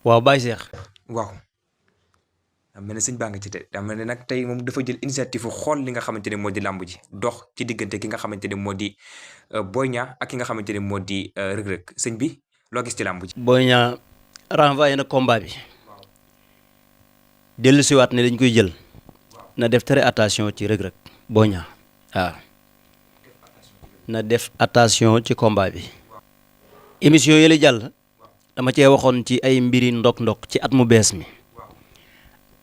waaw Baye Cheikh. waaw am mel ne sëñ baa nga ci te daa mel ne nag tey moom dafa jël initiative xool li nga xamante ne moo di làmb ji dox ci diggante ki nga xamante ne moo di Boy Niang ak ki nga xamante ne moo di Reug Reug sëñ bi loo gis ci làmb ji. Boy Niang renvoyé na combat bi dellu siwaat ne dañ koy jël na def très attention ci Reug Reug Boy Niang waaw na def attention ci combat bi. émission yële jàll dama cee waxoon ci ay mbiri ndok-ndok ci at mu bees mi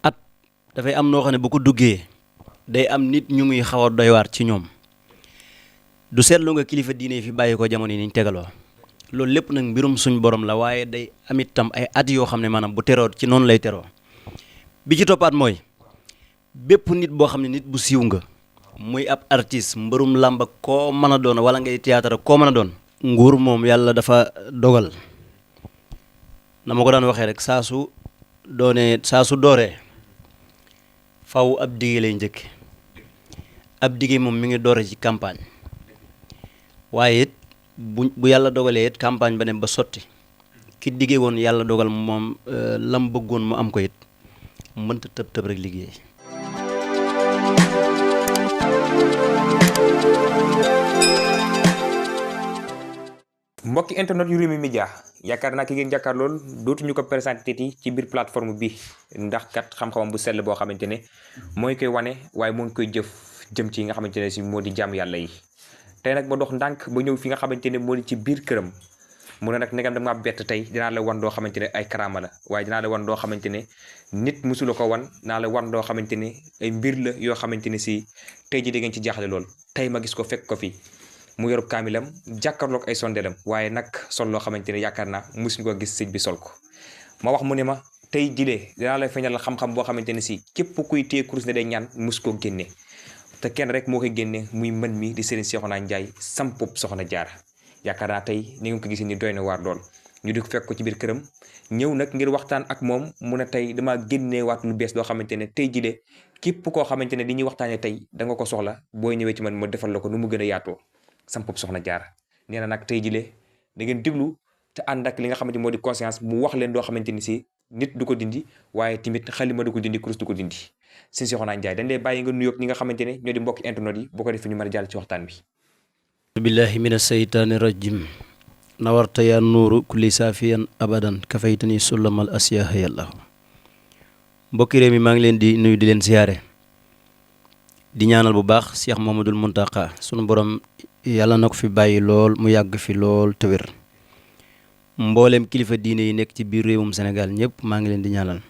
at dafay am noo xam ne bu ko duggee day am nit ñu muy xaw a doy waar ci ñoom du seetlu nga kilifa diine fi bàyyi ko jamono yi niñ tegaloo loolu lépp nag mbirum suñ borom la waaye day am itam ay at yoo xam ne maanaam bu teroo ci noonu lay teroo bi ci toppaat mooy bépp nit boo xam ne nit bu siiw nga muy ab artiste mbërum làmb koo mën a doon wala ngay théâtre koo mën a doon. nguur moom yàlla dafa dogal na ma ko daan waxee rek saa su dooree faw ab dige lay njëkk ab dige moom mi ngi doore ci campagne waaye it bu yàlla dogalee it campagne ba dem ba sotti ki dige woon yàlla dogal moom lam bëggoon mu am ko it mënta tëb rek liggéey. mbokki internet yu Rewmi Média yaakaar naa ki ngeen jàkkaar lool dootuñu ko présenté ci biir plateforme bi ndax kat xam-xamam bu sell boo xamante ne mooy koy wane waaye moo ngi koy jëf jëm ci nga xamante ne si moo di jàmm yàlla yi tey nag ma dox ndànk ba ñëw fi nga xamante ne moo di ci biir këram mu ne nag negam dama bett tey dinaa la wan doo xamante ne ay karaama la waaye dinaa la wan doo xamante ne nit musula ko wan naa la wan doo xamante ne ay mbir la yoo xamante ne si tey ji da ngeen ci jaaxle lool tey ma gis ko fekk ko fi mu yorub kaamilam jàkkaarloog ay sondelam waaye nag sol loo xamante ne yaakaar naa musuñu ko gis sëñ bi sol ko ma wax mu ne ma tey jilee dinaa lay feeñal xam-xam boo xamante ne si képp kuy téye kurus ne day ñaan mus koo génne te kenn rek moo koy génne muy mën mi di Serigne Cheikhouna Ndiaye sampub Soxna Jaara yaakaar naa tey ni nga ko gisee ni doy na waar lool ñu di ko fekk ko ci biir këram ñëw nag ngir waxtaan ak moom mu ne tey dama génnee waat lu bees loo xamante ne tey jilee képp koo xamante ne li ñuy waxtaanee tey da nga ko soxla booy ñëwee ci man ma defal la ko nu mu gën a yaatoo sampub Soxna Jaara nee na nag tey jilee da ngeen déglu te ànd ak li nga xamante moo di conscience mu wax leen doo xamante ni si nit du ko dindi waaye tamit xalima du ko dindi kurus du ko dindi Serigne Cheikhouna Ndiaye dañ lay bàyyi nga nuyoog ñi nga xamante ne ñoo di mbokki internet yi boo ko defee ñu mën a jàll ci waxtaan bi billahi mina seytaani rajim nawarta ya nuuru kulli saafiyan abadan kafaytani sulamal asiyaha yàlla mbokki réew mi maa ngi leen di nuyu di leen siyaare di ñaanal bu baax Cheikh Mouhamadoul Mountakha sunu borom yàlla na ko fi bàyyi lool mu yàgg fi lool te wér mboolem kilifa diine yi nekk ci biir réewum Sénégal ñëpp maa ngi leen di ñaanal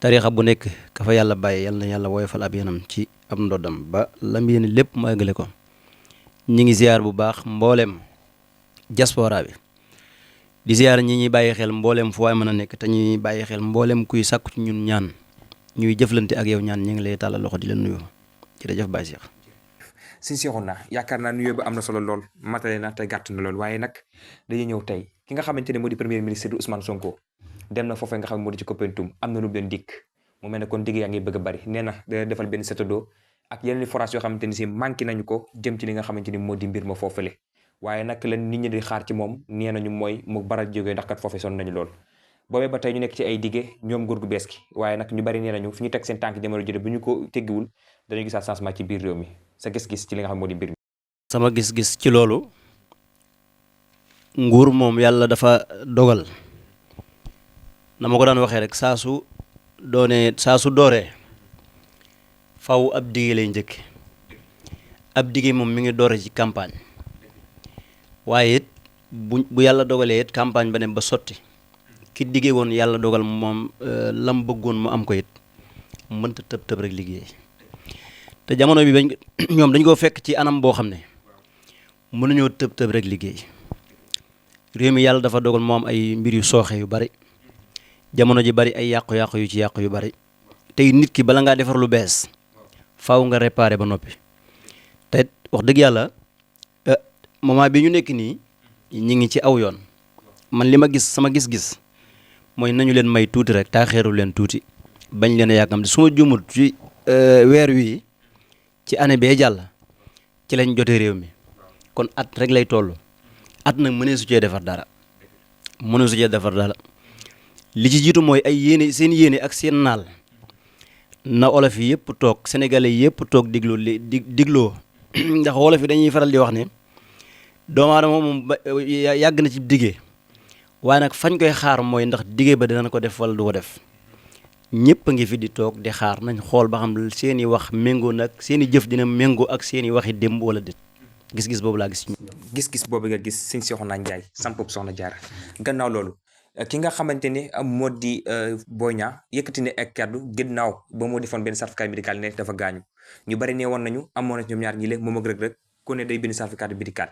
tariixa bu nekk ka fa yàlla bàyyi yàlla na yàlla woyofal ab yanam ci ab ndoddam ba lam yéene lépp mu eggale ko ñi ngi ziar bu baax mboolem diaspora bi di ziar ñi ñuy bàyyi xel mboolem fu waay mën a nekk te ñuy bàyyi xel mboolem kuy sàkku ci ñun ñaan ñuy jëflante ak yow ñaan ñi ngi lay tàllal loxo di leen nuyu jërëjëf Baye Cheikh. Serigne Cheikhouna yaakaar naa nuyoo bi am na solo lool matale na te gàtt na lool waaye nag dañuy ñëw tey ki nga xamante ne moo di premier ministre di Ousmane Sonko dem na foofee nga xam ne moo di ci Koumpentoum am na lu mu leen dikk mu mel ne kon digg yaa ngi bëgg a bari nee na dana defal benn setado ak yeneen forage yoo xamante ni si manqué nañu ko jëm ci li nga xamante ni moo di mbir ma foofale waaye nag lan nit ñi di xaar ci moom nee nañu mooy mu baral jógee ndax kat foofee sonn nañu lool boobee ba tey ñu nekk ci ay digge ñoom nguur gu bees gi waaye nag ñu bari nee nañu fi ñu teg seen tànk jamono jële bu ñu ko teggiwul dañuy gisaat changement ci biir réew mi sa gis-gis ci li nga xam moo di mbir mi. sama gis-gis ci loolu nguur moom yàlla dafa dogal na ma ko daan waxee rek saa su dooree faw ab dige lay njëkk ab dige moom mi ngi doore ci campagne waaye it bu yàlla dogalee it campagne ba dem ba sotti ki dige woon yàlla dogal moom lam bëggoon mu am ko it mënta tëb rek liggéey te jamono bi ñoom dañ koo fekk ci anam boo xam ne mënuñoo tëb rek liggéey réew mi yàlla dafa dogal moo am ay mbir yu sooxe yu bari jamono ji bari ay yàqu-yàqu yu ci yàqu yu bari tey nit ki bala ngaa defar lu bees faaw nga réparer ba noppi te wax dëgg yàlla moment bi ñu nekk nii ñi ngi ci aw yoon man li ma gis sama gis-gis mooy nañu leen may tuuti rek taaxeeru leen tuuti bañ leen a yàkkamti su ma jumul ci weer wi ci année bee jàll ci lañ jotee réew mi kon at rek lay toll at nag mënee su cee defar dara li ci jiitu mooy ay seen yéene ak seen naal na olof yi yëpp toog sénégalais yëpp toog digloo ndax wolof yi dañuy faral di wax ne doomu aadama moom yàgg na ci diggee waaye nag fañ koy xaar mooy ndax diggee ba dinañ ko def wala du ko def ñëpp a ngi fi di toog di xaar nañ xool ba xam seen i wax méngoo nag seen i jëf dina méngoo ak seen i waxi démb wala déet gis-gis boobu laa gis. gis-gis boobu nga gis sëñ Cheikhouna Ndiaye sampub Soxna Diarra gannaaw loolu ki nga xamante ne moo di Boy Niang yëkkati ne ak kaddu gannaaw ba moo defoon benn certificat médical ne dafa gaañu ñu bari ne woon nañu amoon na ñoom ñaar ñi le moom ak Reug Reug ku ne day bind certificat médical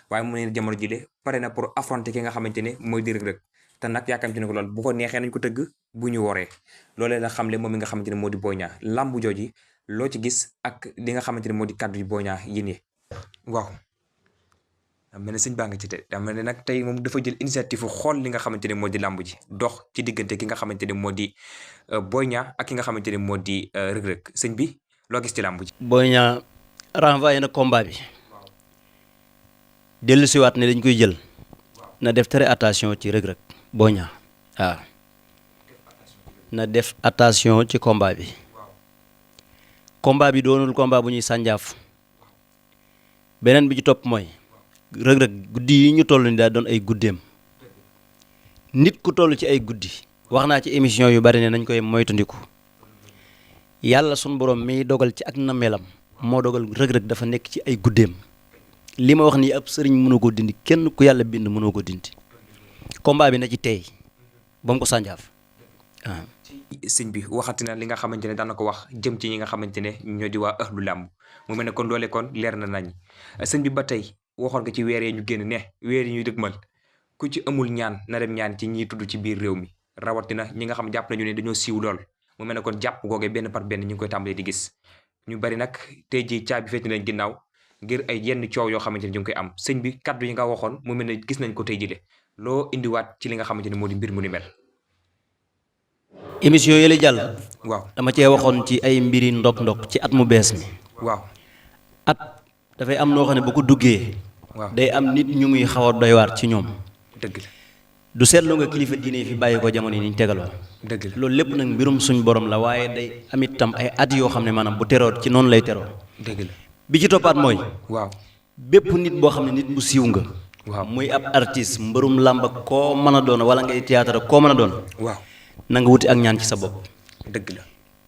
waaye mu ne jamono ji le pare na pour affronter ki nga xamante ne mooy di Reug Reug te nag yaakamte ne ko loolu bu ko neexee nañ ko tëgg bu ñu woree loolee la xamle moom mi nga xamante ne moo di Boy Niang làmbu jooji loo ci gis ak li nga xamante ne moo di kaddu yi Boy Niang yi nii waaw daa mel ne sëñ baa nga ci te daa mel ne nag tey moom dafa jël initiative xool li nga xamante ne moo di làmb ji dox ci diggante ki nga xamante ne moo di Boy Niang ak ki nga xamante ne moo di Reug Reug sëñ bi loo gis ci làmb ji. Boy Niang renvoyé na combat bi dellusiwaat ne dañ koy jël na def très attention ci Reug Reug Boy Niang waaw na def attention ci combat bi doonul combat bu ñuy sànjaaf beneen bi ci topp mooy Reug Reug guddi yi ñu toll ni daa doon ay guddeem nit ku toll ci ay guddi wax naa ci émission yu bari ne nañ koy moytandiku yàlla sunu borom mi dogal ci ak nameelam moo dogal Reug Reug dafa nekk ci ay guddeem li ma wax nii ab sëriñ mënoo ko dindi kenn ku yàlla bind mënoo ko dindi combat bi na ci tey ba mu ko sànjaaf waaw. sëñ bi waxati na li nga xamante ne daan na ko wax jëm ci ñi nga xamante ne ñoo di waa ahlu làmb mu mel ne kon doole kon leer na nañ sëñ bi ba tey waxoon nga ci weer yi ñu génn ne weer yi ñuy dëgmal ku ci amul ñaan na dem ñaan ci ñiy tudd ci biir réew mi rawatina ñi nga xam jàpp nañu ne dañoo siiw lool mu mel ne kon jàpp googee benn par benn ñu ngi koy tàmbalee di gis ñu bari nag tey jii caabi féeti nañ ginnaaw ngir ay yenn coow yoo xamante ne ñu ngi koy am sëñ bi kaddu yi nga waxoon mu mel ne gis nañ ko tey jile loo indiwaat ci li nga xamante ne moo di mbir mu ni mel. émission yi la jàll. waaw dama cee waxoon ci ay mbiri ndok-ndok ci at mu bees mi. waaw at dafay am noo xam ne bu ko duggee. waaw day am nit ñu muy xaw a doy waar ci ñoom. dëgg la du seetlu nga kilifa diine fi bàyyi ko jamono yi ni ñu tegaloo. dëgg la loolu lépp nag mbirum suñ borom la waaye day am itam ay at yoo xam ne maanaam bu teroo ci noonu lay teroo. dëgg la bi ci toppaat mooy. waaw bépp nit boo xam ne nit bu siiw nga. waaw muy ab artiste mbërum làmb koo mën a doon wala ngay théâtre koo mën a doon. waaw na nga wuti ak ñaan ci sa bopp. dëgg la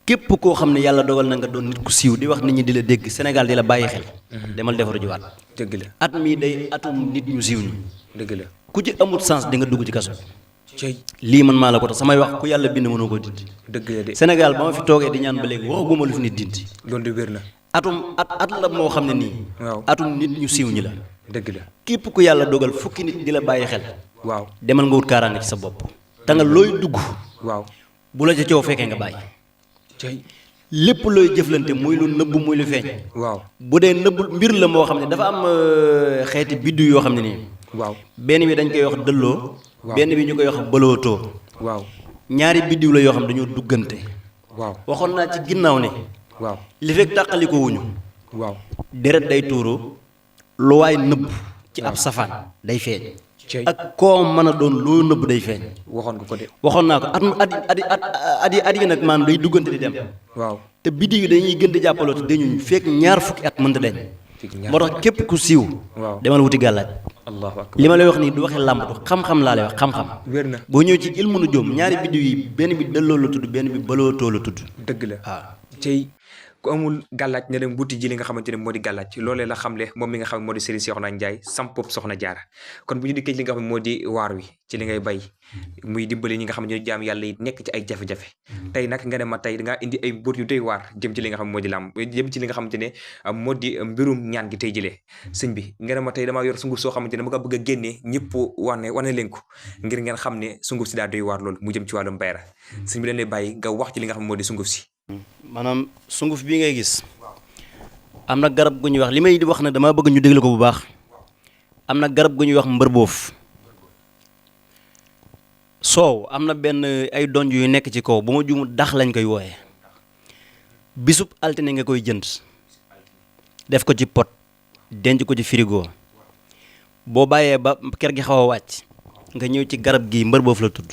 képp koo xam ne yàlla dogal na nga doon nit ku siiw di wax nit ñi di la dégg Sénégal di la bàyyi xel. demal defaru jiwaat. dëgg la at mii day atum nit ñu siiw ñi. dëgg la ku ci amut sens di nga dugg ci kaso. cey lii man maa la ko tax samay wax ku yàlla bind mënoo koo dindi. dëgg la de Sénégal ba ma fi toogee di ñaan ba léegi waxaguma lu fi nit dindi. loolu de wér na at la moo xam ne nii. waaw atum nit ñu siiw ñi la. dëgg la képp ku yàlla dogal fukki nit di la bàyyi xel. waaw demal nga wut kaaraange ci sa bopp. te nga looy dugg. waaw bu la ca coow fekkee nga bàyyi. cey lépp looy jëflante muy lu nëbb muy lu feeñ. waaw bu dee nëbb mbir la moo xam ne dafa am xeeti biddu yoo xam ne nii. waaw benn bi dañ koy wax dëlloo. waaw benn bi ñu koy wax bëlootoo. waaw ñaari biddiw la yoo xam ne dañoo duggante. waaw waxoon naa ci ginnaaw ne. waaw li fekk tàqaliko wuñu. waaw deret day tuuru. lu waay nëbb ci ab safaan day feeñ. cey ak koo mën a doon loo nëbb day feeñ. waxoon nga ko de waxoon naa ko at yi nag maanaam day duggante di dem. waaw te biddiw yi dañuy gën di jàppaloo te dañuy fekk ñaar fukki at mënta deñ moo tax képp ku siiw. waaw demal wuti gàllaaj. allahu akbar li ma lay wax nii du waxee làmb du xam-xam laa lay wax xam-xam. wér na boo ñëw ci ilmu nujuum ñaari biddiw yi benn bi dëlloo la tudd benn bi bëlootoo la tudd. dëgg la waaw. cey ku amul gàllaaj ne dem wuti ji li nga xamante ne moo di gàllaaj loolee la xamle moom mi nga xam ne moo di Serigne Cheikhouna Ndiaye sampop Soxna Diarra kon bu ñu dikkee li nga xam ne moo di waar wi ci li ngay bay muy dimbali ñi nga xam ne ñooy jaam yàlla yi nekk ci ay jafe-jafe tey nag nga ne ma tey dangaa indi ay mbóot yu doy waar jëm ci li nga xam ne moo di làmb jëm ci li nga xamante ne moo di mbirum ñaan gi tey jëlee sëñ bi nga ne ma tey damaa yor sunguf soo xamante ne ma nga bëgg a génnee ñëpp wane leen ko ngir ngeen xam ne sunguf si daa doy waar loolu mu jëm ci wàllum bayra sëñ bi dañ lay bàyyi nga wax ci li nga xam ne moo di sunguf si maanaam sunguf bii ngay gis am na garab gu ñuy wax li may di wax nag dama bëgg ñu déglu ko bu baax am na garab gu ñuy wax mbërboof soow am na benn ay donj yu nekk ci kaw bu ma juumul dax lañ koy wooye bisub altine nga koy jënd def ko ci pot denc ko ci frigo boo bàyyee ba ker gi xaw a wàcc nga ñëw ci garab gi mbërboof la tudd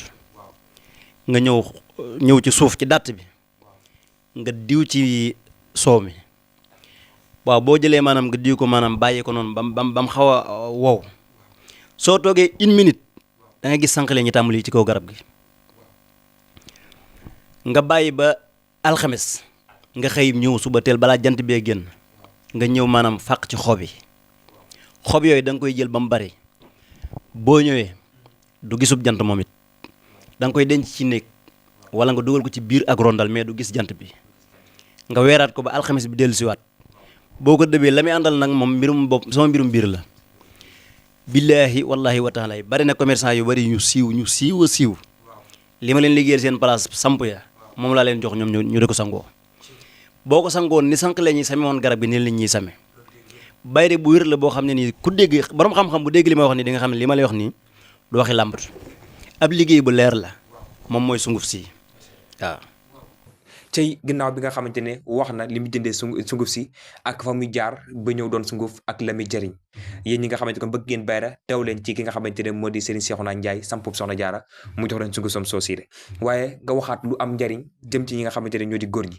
nga ñëw ci suuf ci dàtt bi nga diw ci soow mi waaw boo jëlee maanaam nga diw ko maanaam bàyyi ko noonu bam xaw a wow soo toogee 1 minute da nga gis sànqale ñi tàmbali ci kaw garab gi nga bàyyi ba alxames nga xëy ñëw suba teel balaa jant bee génn nga ñëw maanaam fàq ci xob yooyu da nga koy jël ba mu bari boo ñëwee du gisub jant moom it da nga koy denc ci néeg wala nga dugal ko ci biir ak rondal mais du gis jant bi nga weeraat ko ba alxames bi dellu siwaat boo ko dëbee la muy àndal nag moom mbirum bopp sama mbirum biir la billaahi wallahi wa taala bari na commerçant yu bari ñu siiw a siiw li ma leen liggéeyal seen place samp ya moom laa leen jox ñoom ñu de ko sangoo boo ko sangoon ni sànq la ñuy same woon garab gi nii la ñuy same bayre bu wér la boo xam ne nii ku dégg borom xam-xam bu dégg li ma wax nii di nga xam ne li ma lay wax nii du waxi làmbatu ab liggéey bu leer la moom mooy sunguf si waaw. tey ginnaaw bi nga xamante ne wax na li mu jëndee sunguf si ak fa muy jaar ba ñëw doon sunguf ak la muy jëriñ yéen ñi nga xamante ne bëgg ngeen bayra teew leen ci ki nga xamante ne moo di Serigne Cheikhouna Ndiaye sampub Soxna Jaara mu jox leen sunguf som soosi de waaye nga waxaat lu am njariñ jëm ci ñi nga xamante ne ñoo di góor ñi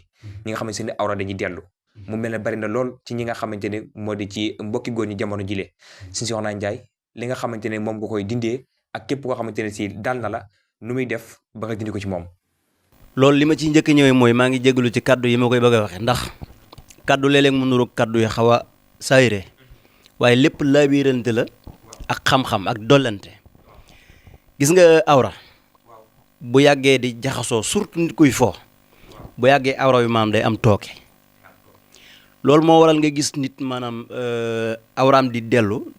nga xamante ne awra dañuy dellu mu mel ne bari na lool ci ñi nga xamante ne moo di ci mbokki góor ñi jamono jile Serigne Cheikhouna Ndiaye li nga xamante ne moom nga koy dindee ak képp koo xamante ne si dal na la nu muy def ba nga dindi ko ci moom. loolu li ma ciy njëkk ñëwee mooy maa ngi jégalu ci kaddu yi ma koy bëgg a waxe ndax kaddu léeg-léeg mu nuru kaddu yi xaw a saayire waaye lépp laabirante la ak xam-xam ak dollante gis nga awra bu yàggee di jaxasoo surtout nit kuy fo bu yàggee awra yu maanaam day am tooke loolu moo waral nga gis nit maanaam awraam di dellu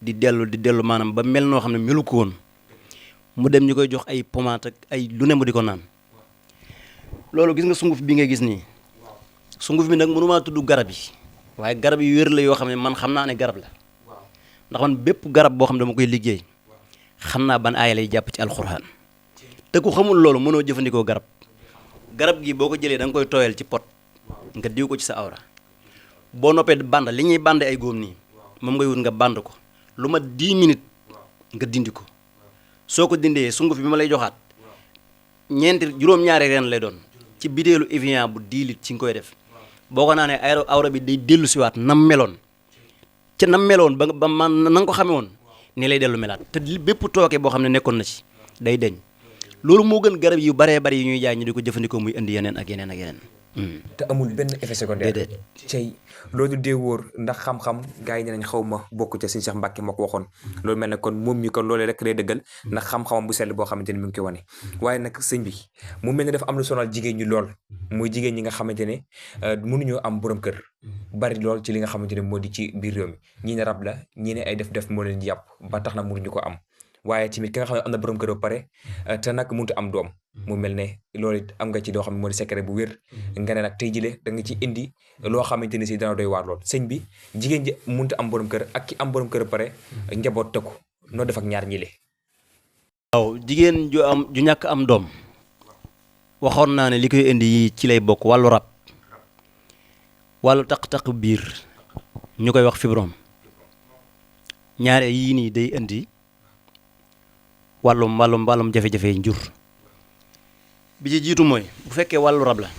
maanaam ba mel noo xam ne melu ko woon mu dem ñu koy jox ay pommade ak ay lu ne mu di ko naan loolu gis nga sunguf bi nga gis nii sunguf bi nag mënumaa tudd garab yi waaye garab yu wér la yoo xam ne man xam naa ne garab la ndax man bépp garab boo xam ne dama koy liggéey xam naa ban aaya lay jàpp ci alxuraan te ku xamul loolu mënoo jëfandikoo garab gi boo ko jëlee da nga koy tooyal ci pot nga diw ko ci sa awra boo noppee band li ñuy bande ay góom nii moom ngay wut nga band ko lu ma 10 minutes nga dindi ko soo ko dindee sunguf bi ma lay joxaat juróom-ñaari reen lay doon ci bideelu Evian bu 10 litres ci nga koy def boo ko naanee awra bi day dellu siwaat nam meloon ca nam meloon ba man na nga ko xamee woon ni lay dellu melaat te bépp tooke boo xam ne nekkoon na ci day deñ loolu moo gën garab yu baree bari yu ñuy jaay ñu di ko jëfandikoo muy indi yeneen ak yeneen ak yeneen. te amul benn effet secondaire. déedéet cey loolu dee wóor ndax xam-xam gars yi ne nañ xaw ma bokk ca Serigne Cheikh Mbacke moo ko waxoon loolu mel ne kon moom mi kon loolee rek lay dëggal ndax xam-xamam bu sell boo xamante ne mi ngi koy wane waaye nag sëñ bi mu mel ne dafa am lu sonal jigéen ñi lool muy jigéen ñi nga xamante ne mënuñoo am borom kër bari lool ci li nga xamante ne moo di ci biir réew mi ñii ne rab la ñii ne ay def moo leen yàpp ba tax na mënuñu ko am waaye tamit ki nga xam ne am na borom kër ba pare te nag mënut am doom mu mel ne loolu it am nga ci loo xam ne moo di secret bu wér nga ne nag tey jile da nga ci indi loo xamante ne si dana doy waar lool sëñ bi jigéen ji mënut am borom kër ak ki am borom kër ba pare njaboot tëkku noo def ak ñaar ñile. waaw jigéen ju ñàkk am doom waxoon naa ne li koy indi yi ci lay bokk wàllu rab wàllu taq-taq biir ñu koy wax fibrome ñaare yii nii day indi wàllum jafe-jafe njur bi ci jiitu mooy bu fekkee wàllu rab la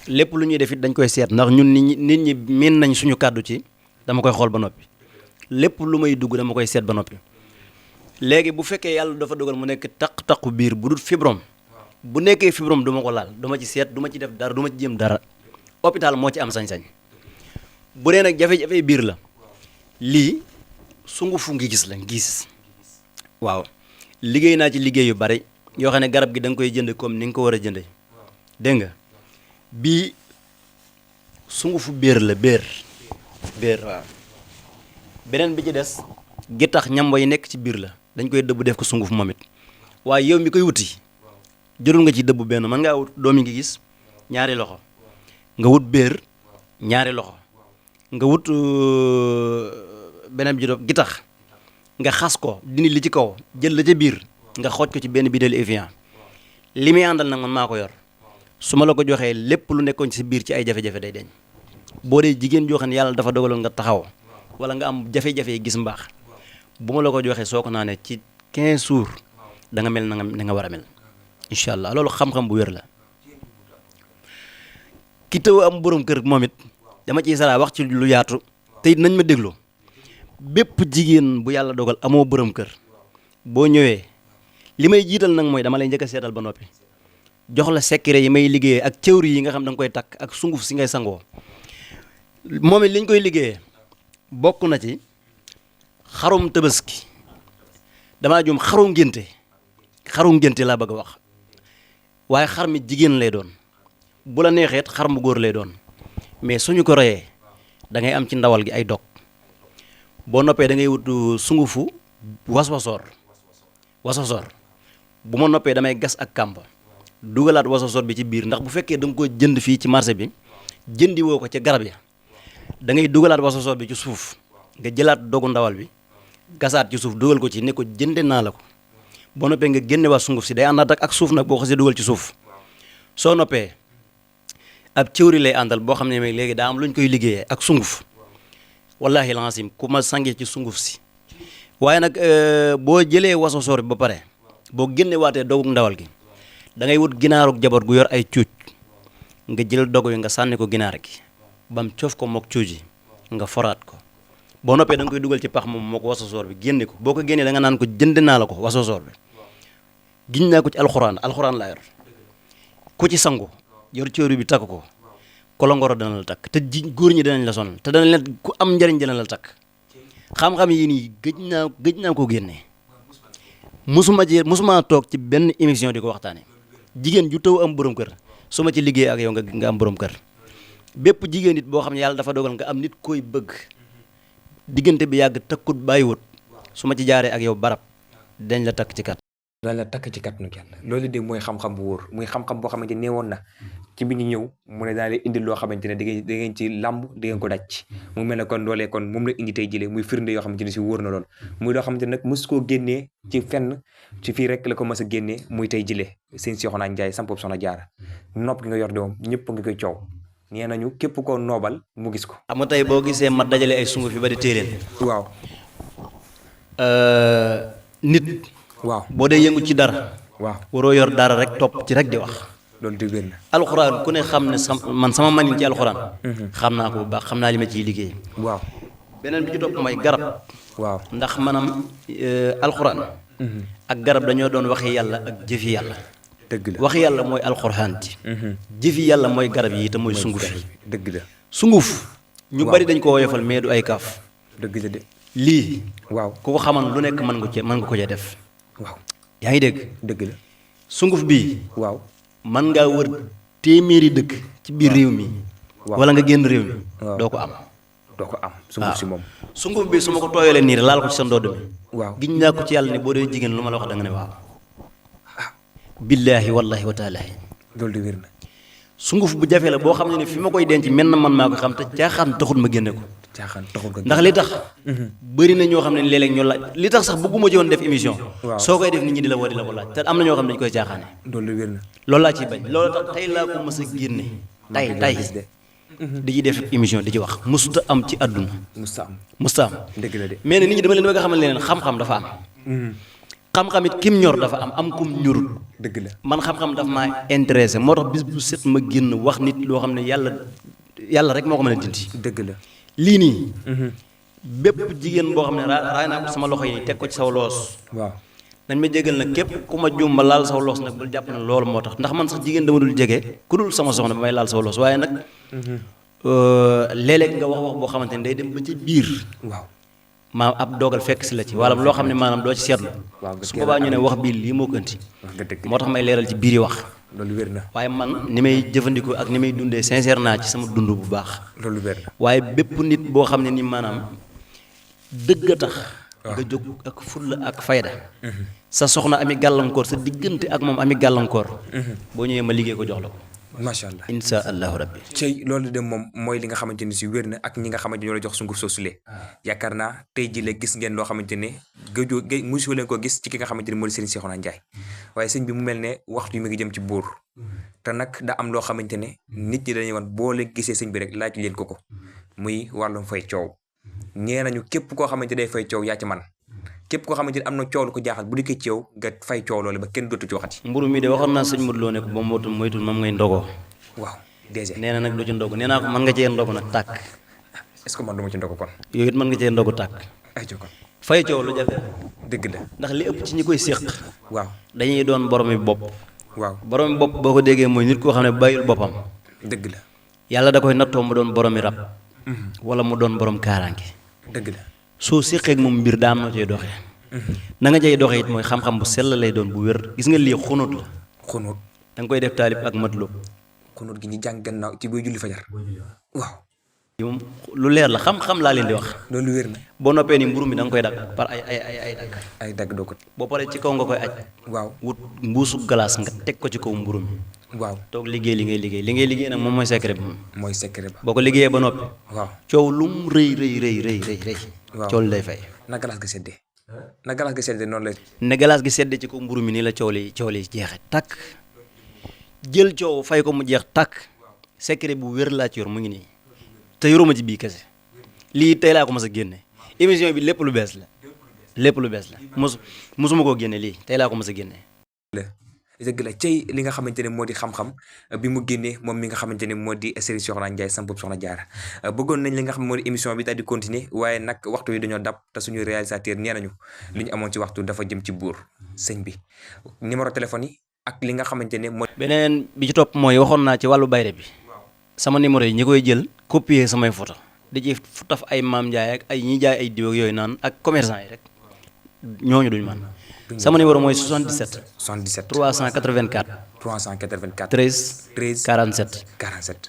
lépp lu ñuy def it dañ koy seet ndax ñun nit ñi miin nañ suñu kàddu ci dama koy xool ba noppi lépp lu may dugg dama koy seet ba noppi léegi bu fekkee yàlla dafa dogal mu nekk taq-taqu biir bu dul fibrome bu nekkee fibrome du ma ko laal du ma ci seet du ma ci def dara du ma ci jéem dara hôpital moo ci am sañ-sañ bu dee nag jafe-jafe biir la lii sungufu ngi gis la ngis waaw liggéey naa ci liggéey yu bari yoo xam ne garab gi da nga koy jënd comme ni nga ko war a jëndee dégg nga bii sungufu béer la béer waaw beneen bi ci des gittax ñambo yi nekk ci biir la dañ koy dëbb def ko sunguf moom it waaye yow mi koy wuti jërul nga ci dëbb benn mën ngaa wut doomi ngi gis ñaari loxo nga wut béer ñaari loxo nga wut beneen bi ci doon gittax nga xas ko dindi li ci kaw jël la ca biir nga xooj ko ci benn bidéelu Evian li muy àndal nag man maa ko yor su ma la ko joxee lépp lu nekkoon ci biir ci ay jafe-jafe day deñ boo dee jigéen joo xam ne yàlla dafa dogaloon nga taxaw wala nga am jafe-jafe gis mbaax bu ma la ko joxee soo ko naanee ci 15 jours da nga mel na nga war a mel incha allah loolu xam-xam bu wér la. ki tëw am borom kër moom it dama ciy sara wax ci lu yaatu te it nañ ma déglu bépp jigéen bu yàlla dogal amoo borom kër boo ñëwee li may jiital nag mooy dama lay njëkk a seetal ba noppi jox la secret yi may liggéeyee ak cëwri yi nga xam da nga koy takk ak sunguf si ngay sangoo moom it liñ koy liggéeyee bokk na ci xarum tabaski damaa jum xarum ngénte laa bëgg a wax waaye xar mi jigéen lay doon bu la neexeet xar mu góor lay doon mais suñu ko reyee da ngay am ci ndawal gi ay dog boo noppee da ngay wut sungufu waswasoor bu ma noppee damay gas ak kàmb dugalaat waswasoor bi ci biir ndax bu fekkee da nga ko jënd fii ci marché bi jëndi woo ko ca garab ya da ngay dugalaat waswasoor bi ci suuf nga jëlaat dogu ndawal bi gasaat ci suuf dugal ko ci ne ko jënde naa la ko boo noppee nga génne waat sunguf si day àndaat ak suuf nag boo xasee dugal ci suuf soo noppee ab cëwri lay àndal boo xam ne may léegi daa am lu ñu koy liggéeyee ak sunguf wallahi lancim ku ma sangee ci sunguf si waaye nag boo jëlee wasasoor bi ba pare boo génne waatee dogug ndawal gi da ngay wut ginaarug jaboot gu yor ay cuuj nga jël dogu yi nga sànni ko ginaar gi bam coof ko mook cuuj yi nga foraat ko boo noppee da nga koy dugal ci pax moom mook wasasoor bi génne ko boo ko génnee da nga naan ko jënd naa la ko wasasoor bi giñ naa ko ci alxuraan laa yor ku ci sangu yor cóori bi takk ko kolongoro dana la takk te góor ñi danañ la sonal te dana leen ku am njariñ dana la takk xam-xam yi nii gëj naa ko génnee musuma toog ci benn émission di ko waxtaane jigéen ju taw am borom kër su ma ci liggéey ak yow nga am borom kër bépp jigéen nit boo xam ne yàlla dafa dogal nga am nit koy bëgg diggante bi yàgg takkut bàyyiwut su ma ci jaaree ak yow barab dañ la takk ci kat dañ la takk ci kàttanu Yàlla loolu de mooy xam-xam bu wóor muy xam-xam boo xamante ne woon na ci bi ñu ñëw mu ne daal di indil loo xamante ne da ngeen ci làmb da ngeen ko daj mu mel ne kon loolee kon moom la indi tey jëlee muy firnde yoo xamante ne si wóor na lool muy loo xamante ne nag mos koo génnee ci fenn ci fii rek la ko mës a génnee muy tey jëlee sëñ Cheikhouna Ndiaye sampoob Soxna Jaara nopp gi nga yor de moom ñëpp nga koy coow nee nañu képp koo noobal mu gis ko. xam nga tey boo gisee ma dajale ay sunguf fi ba di téeleen waaw nit waaw boo dee yëngu ci dara waaw waroo yor dara rek topp ci rek di wax loolu di wér na alxuraan ku ne xam ne sama manin ci alxuraan xam naa ko bu baax xam naa li ma ciy liggéey waaw beneen bi ci topp mooy garab waaw ndax maanaam alxuraan ak garab dañoo doon waxi yàlla ak jëfi yàlla dëgg la waxi yàlla mooy alxuraan ji jëfi yàlla mooy garab yi te mooy sunguf yi dëgg la sunguf ñu bari dañ ko woyofal mais du ay kaaf dëgg la de lii waaw ku ko xaman lu nekk mën nga ko cee def waaw yaa ngi dégg dëgg la sunguf bii waaw man ngaa wër téeméeri dëkk ci biir réew mi wala nga génn réew mi doo ko am sunguf si moom sunguf bi su ma ko tooyalee nii laal ko ci sa ndodd mi waaw giñ naa ko ci yàlla ne boo dee jigéen lu ma la wax da nga ne waaw billaahi wallahi wa taala loolu di wér na sunguf bu jafe la boo xam ne fi ma koy denc mel na man maa ko xam te caaxaan taxul ma génne ko caaxaan taxul ko ndax li tax bëri na ñoo xam ne léeg-léeg ñu laaj li tax sax bëgguma ci woon def émission soo koy def nit ñi di la woo di la ko laaj te am na ñoo xam ne dañu koy caaxaane loolu wér na loolu laa ciy bañ loolu tax tey laa ko mës a génne tey di ci def émission di ci wax musuta am ci àdduna musuta am dëgg la de mais ne nit ñi dama leen bëgg a xamal leen xam-xam dafa am xam-xam it kim ñor dafa am kum ñorul dëgg la man xam-xam dafa maa intéressé moo tax bis bu set ma génn wax nit loo xam ne yàlla rek moo ko mën a dindi dëgg la lii nii bépp jigéen boo xam ne raay naa ko sama loxo yi teg ko ci saw loos waaw dañ ma jégal nag képp ku ma juum ba laal saw loos nag bul jàpp ne loolu moo tax ndax man sax jigéen dama dul jege ku dul sama soxna ba may laal saw loos waaye nag léeg-léeg nga wax boo xamante ne day dem ba ci biir waaw maanaam ab dogal fekk si la ci wala loo xam ne maanaam doo ci seetlu su boobaa ñu ne wax bii lii moo ko indi moo tax may leeral ci biir yi wax loolu wér na waaye man ni may jëfandikoo ak ni may dundee sincère naa ci sama dund bu baax loolu wér na waaye bépp nit boo xam ne ni maanaam dëgg a tax nga jóg ak fulla ak fayda sa soxna ami gàllankoor sa diggante ak moom ami gàllankoor boo ñëwee ma liggéey ko jox la ko macha allah insha allahu rabbi cey loolu de moom mooy li nga xamante ne si wér na ak ñi nga xamante ñoo la jox sunguf soosulee yaakaar naa tey ji la gis ngeen loo xamante ne musu leen ko gis ci ki nga xamante ne moo di Serigne Cheikhouna Ndiaye waaye sëñ bi mu mel ne waxtu yi mi ngi jëm ci buur te nag da am loo xamante ne nit ñi dañuy wan boo leen gisee sëñ bi rek laaj leen ko muy wàllum fay coow ñee nañu képp koo xamante day fay coow yaa ci man képp koo xamante ne am na coow lu ko jaaxal bu dikkee ci yow nga fay coow loolu ba kenn dootu ci waxati. mburu mi de waxoon naa sëñ Modou Lo ne ko ba moytul moom ngay ndogoo. waaw DG. nee na nag du ci ndogu nee naa ko mën nga cee ndogu nag tàkk. est-ce que man duma ci ndogu kon. yooyu it mën nga cee ndogu tàkk. ay ci kon. fay coow lu jafe. dëgg la. ndax li ëpp ci ñi koy séq. waaw dañuy doon boromi bopp. waaw boromi bopp boo ko déggee mooy nit koo xam ne bàyyil boppam. dëgg la. yàlla da koy nattoo mu doon boromi rab. wala mu doon borom kaaraange. dëgg la. soo séqeek moom mbir daa am na cay doxee. na nga cay doxee it mooy xam-xam bu sell lay doon bu wér gis nga lii xunut la. xunut. da nga koy def taalib ak matlo. xunut gi ñu jàng gannaaw ci booy julli fajar. waaw. moom lu leer la xam-xam laa leen di wax. loolu wér na. boo noppee ni mburu mi da nga koy dagg par ay dagg. ay dagg doo ko. boo paree ci kaw nga koy aj. waaw wut mbuusu glace nga teg ko ci kaw mburu mi. waaw toog liggéey li ngay liggéey nag moom mooy secret bi moom. mooy secret ba. boo ko liggéeyee ba noppi. waaw coow lu mu rëy. waaw coow li day fay. na glace ga seddee. na glace ga seddee noonu lay. ne glace gi sedd ci kaw mburu mi nii la coow li jeexe takk jël coow fay ko mu jeex takk secret bu wér laa ci yor mu ngi nii te yoruma ci bii kese lii tey laa ko mos a génne émission bi lépp lu bees la mosuma koo génne lii tey laa ko mos a génne. dëgg la cey li nga xamante ne moo di xam-xam bi mu génnee moom mi nga xamante ne moo di Serigne Cheikhouna Ndiaye Sampub Soxna Diarra bëggoon nañ li nga xam moo di émission bi daal di continuer waaye nag waxtu yi dañoo dab te suñu réalisateur nee nañu li ñu amoon ci waxtu dafa jëm ci buur sëñ bi numéro téléphone yi ak li nga xamante ne moo. beneen bi ci topp mooy waxoon naa ci wàllu bayre bi sama numéro yi ñi koy jël copier samay photo di ci taf ay maam Ndiaye ak ay ñi jaay ay diw ak yooyu naan ak commerçant yi rek ñooñu duñ man sama numéro mooy 77. 384. 13. 47.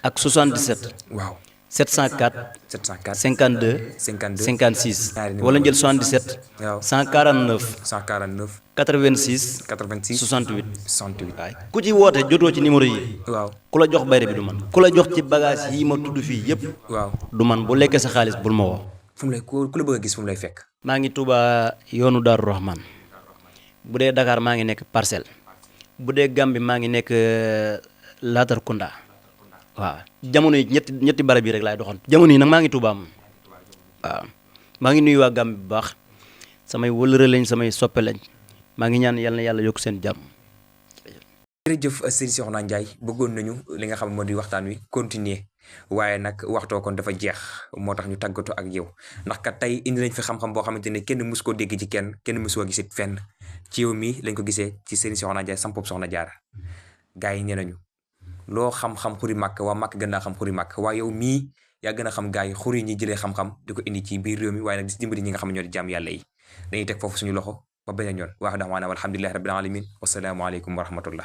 ak 77. waaw 704. 52. 56. wala njël 77. waaw 149. 86. 68. 68. waaye ku ci woote jotoo ci numéro yi. waaw ku la jox bayre bi du man ku la jox ci bagage yi ma tudd fii yëpp. waaw du man bu lekkee sa xaalis bul ma woo. fu mu lay ku la bëgg a gis fu mu lay fekk. maa ngi Touba yoonu Darou Rahman bu dee Dakar maa ngi nekk Parcelles bu dee Gambie maa ngi nekk Latrikunda waaw jamono yi ñetti barab yi rek laay doxantu jamono yi nag maa ngi Touba moom waaw maa ngi nuyu waa Gambie bu baax samay wëlëre lañ samay soppe lañ maa ngi ñaan yàlla na yàlla yokk seen jàmm. jërëjëf Serigne Cheikhouna Ndiaye bëggoon nañu li nga xam moo di waxtaan wi continuer waaye nag waxtoo kon dafa jeex moo tax ñu tàggatoo ak yow ndax kat tey indi nañ fi xam-xam boo xamante ne kenn mus koo dégg ci kenn mus koo gisit fenn ci yow mii lañ ko gisee ci Serigne Cheikhouna Ndiaye Sampub Soxna Diarra gars yi nee nañu loo xam-xam xuri màkk waa màkk gën naa xam xuri màkk waaye yow mii yaa gën a xam gars yi xuri ñi jëlee xam-xam di ko indi ci biir réew mi waaye nag di dimbali ñi nga xam ne ñoo di jaam yàlla yi dañuy teg foofu suñu loxo ba beneen yoon waaw daawaana walhamdulillahi rabbil alamin wasalaamu aleykum wa rahmatullah